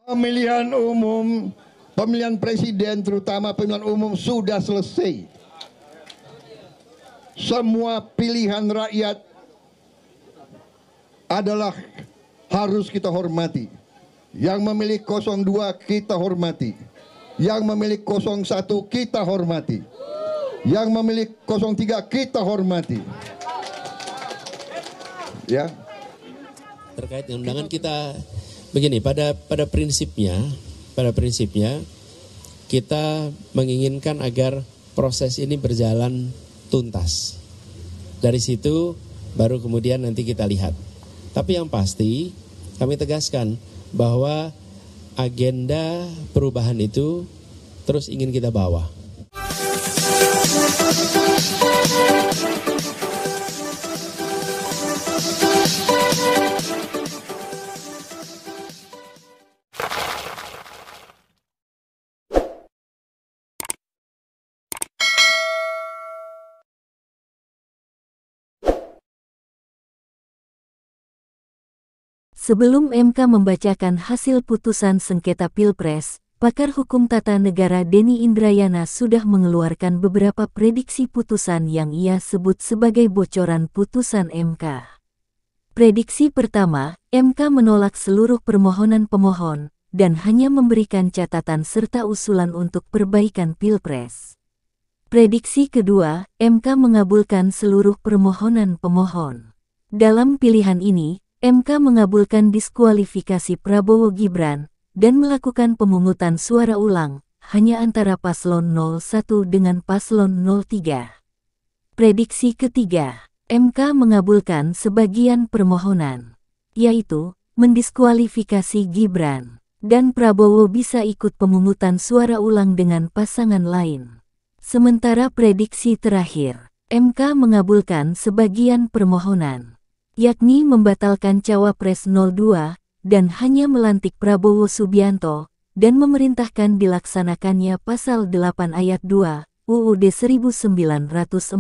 Pemilihan umum, pemilihan presiden terutama pemilihan umum sudah selesai. Semua pilihan rakyat adalah harus kita hormati. Yang memilih 02 kita hormati. Yang memilih 01 kita hormati. Yang memilih 03 kita hormati. Ya. Terkait dengan undangan kita begini, pada prinsipnya kita menginginkan agar proses ini berjalan tuntas. Dari situ baru kemudian nanti kita lihat. Tapi yang pasti kami tegaskan bahwa agenda perubahan itu terus ingin kita bawa. Sebelum MK membacakan hasil putusan sengketa Pilpres, pakar hukum tata negara Denny Indrayana sudah mengeluarkan beberapa prediksi putusan yang ia sebut sebagai bocoran putusan MK. Prediksi pertama, MK menolak seluruh permohonan pemohon dan hanya memberikan catatan serta usulan untuk perbaikan Pilpres. Prediksi kedua, MK mengabulkan seluruh permohonan pemohon. Dalam pilihan ini, MK mengabulkan diskualifikasi Prabowo Gibran dan melakukan pemungutan suara ulang hanya antara paslon 01 dengan paslon 03. Prediksi ketiga, MK mengabulkan sebagian permohonan, yaitu mendiskualifikasi Gibran dan Prabowo bisa ikut pemungutan suara ulang dengan pasangan lain. Sementara prediksi terakhir, MK mengabulkan sebagian permohonan, yakni membatalkan Cawapres 02 dan hanya melantik Prabowo Subianto dan memerintahkan dilaksanakannya Pasal 8 Ayat 2 UUD 1945.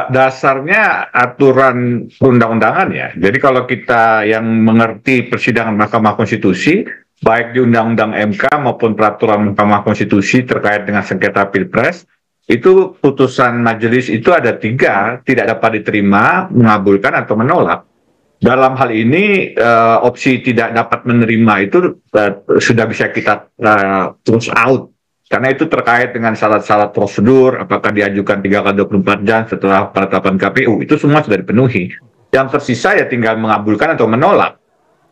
Dasarnya aturan perundang-undangan ya. Jadi kalau kita yang mengerti persidangan Mahkamah Konstitusi, baik di Undang-Undang MK maupun peraturan Mahkamah Konstitusi terkait dengan sengketa Pilpres, itu putusan majelis itu ada 3, tidak dapat diterima, mengabulkan atau menolak. Dalam hal ini opsi tidak dapat menerima itu sudah bisa kita terus out, karena itu terkait dengan syarat-syarat prosedur, apakah diajukan 3x24 jam setelah penetapan KPU, itu semua sudah dipenuhi. Yang tersisa ya tinggal mengabulkan atau menolak.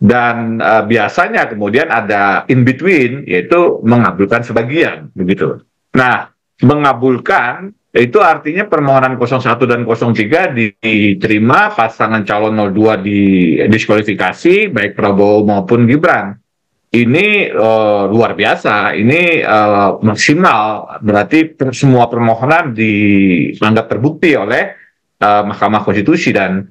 Dan biasanya kemudian ada in between, yaitu mengabulkan sebagian, begitu. Nah, mengabulkan itu artinya permohonan 01 dan 03 diterima, pasangan calon 02 didiskualifikasi baik Prabowo maupun Gibran. Ini luar biasa, ini maksimal, berarti semua permohonan dianggap terbukti oleh Mahkamah Konstitusi. Dan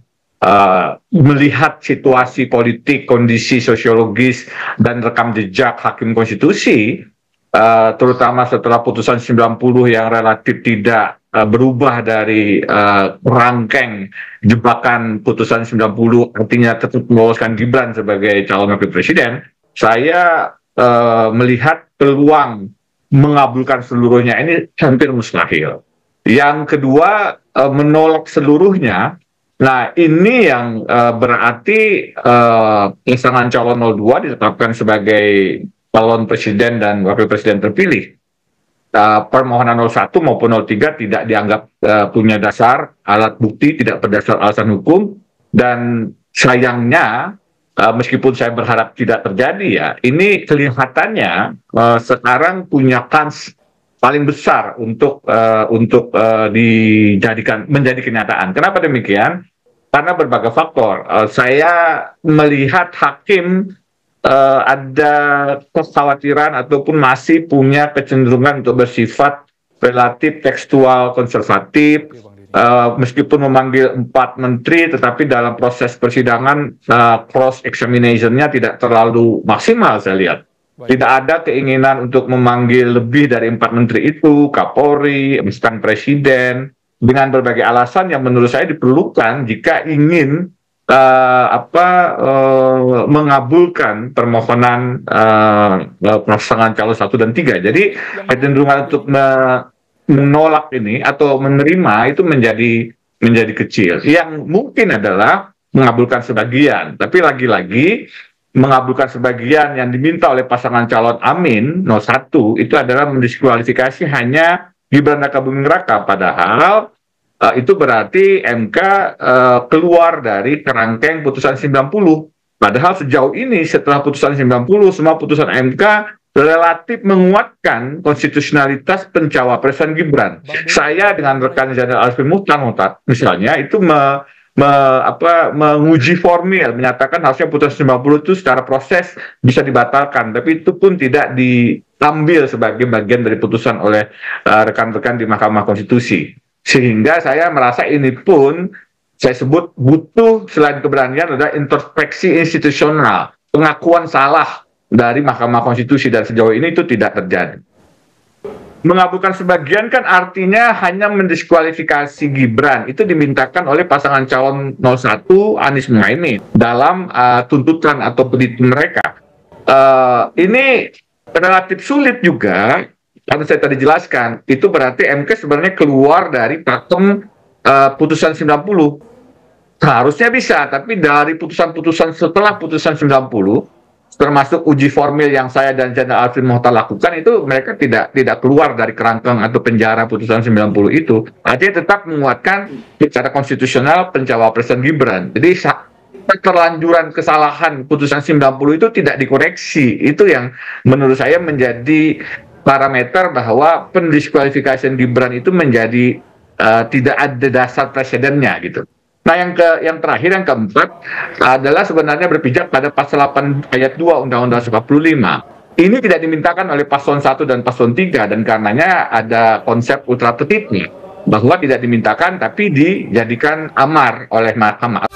melihat situasi politik, kondisi sosiologis dan rekam jejak Hakim Konstitusi, terutama setelah putusan 90 yang relatif tidak berubah dari rangkaian jebakan putusan 90, artinya tetap meloloskan Gibran sebagai calon wakil presiden, saya melihat peluang mengabulkan seluruhnya ini hampir mustahil. Yang kedua, menolak seluruhnya. Nah, ini yang berarti pasangan calon 02 ditetapkan sebagai calon presiden dan wakil presiden terpilih. Permohonan 01 maupun 03 tidak dianggap punya dasar alat bukti, tidak berdasar alasan hukum, dan sayangnya meskipun saya berharap tidak terjadi ya, ini kelihatannya sekarang punya kans paling besar untuk menjadi kenyataan. Kenapa demikian? Karena berbagai faktor. Saya melihat hakim ada kekhawatiran ataupun masih punya kecenderungan untuk bersifat relatif tekstual konservatif, meskipun memanggil 4 menteri, tetapi dalam proses persidangan cross examination-nya tidak terlalu maksimal saya lihat. Tidak ada keinginan untuk memanggil lebih dari 4 menteri itu, Kapolri, misalkan presiden, dengan berbagai alasan yang menurut saya diperlukan jika ingin mengabulkan permohonan pasangan calon 1 dan 3. Jadi kecenderungan untuk menolak ini atau menerima itu menjadi kecil. Yang mungkin adalah mengabulkan sebagian, tapi lagi-lagi mengabulkan sebagian yang diminta oleh pasangan calon Amin 01 itu adalah mendiskualifikasi hanya Gibran Rakabuming Raka, padahal itu berarti MK keluar dari kerangkeng putusan 90. Padahal sejauh ini setelah putusan 90, semua putusan MK relatif menguatkan konstitusionalitas pencawapresan Gibran. Saya dengan rekan Jenderal Arifin Muhtar misalnya itu menguji formil, menyatakan harusnya putusan 90 itu secara proses bisa dibatalkan, tapi itu pun tidak diambil sebagai bagian dari putusan oleh rekan-rekan di Mahkamah Konstitusi. Sehingga saya merasa ini pun saya sebut butuh selain keberanian adalah introspeksi institusional, pengakuan salah dari Mahkamah Konstitusi, dan sejauh ini itu tidak terjadi. Mengabulkan sebagian kan artinya hanya mendiskualifikasi Gibran, itu dimintakan oleh pasangan calon 01 Anies Muhaimin dalam tuntutan atau petitum mereka. Ini relatif sulit juga. Karena saya tadi jelaskan, itu berarti MK sebenarnya keluar dari pakem putusan 90. Harusnya bisa, tapi dari putusan-putusan setelah putusan 90, termasuk uji formil yang saya dan Jenderal Arifin Muhtar lakukan, itu mereka tidak keluar dari kerangkeng atau penjara putusan 90 itu. Artinya tetap menguatkan secara konstitusional pencawapresan Gibran. Jadi keterlanjuran kesalahan putusan 90 itu tidak dikoreksi. Itu yang menurut saya menjadi parameter bahwa pendiskualifikasian Gibran itu menjadi tidak ada dasar presidennya gitu. Nah, yang terakhir, yang keempat adalah sebenarnya berpijak pada pasal 8 ayat 2 Undang-Undang 45. Ini tidak dimintakan oleh paslon 1 dan paslon 3, dan karenanya ada konsep ultra petitnya bahwa tidak dimintakan tapi dijadikan amar oleh Mahkamah.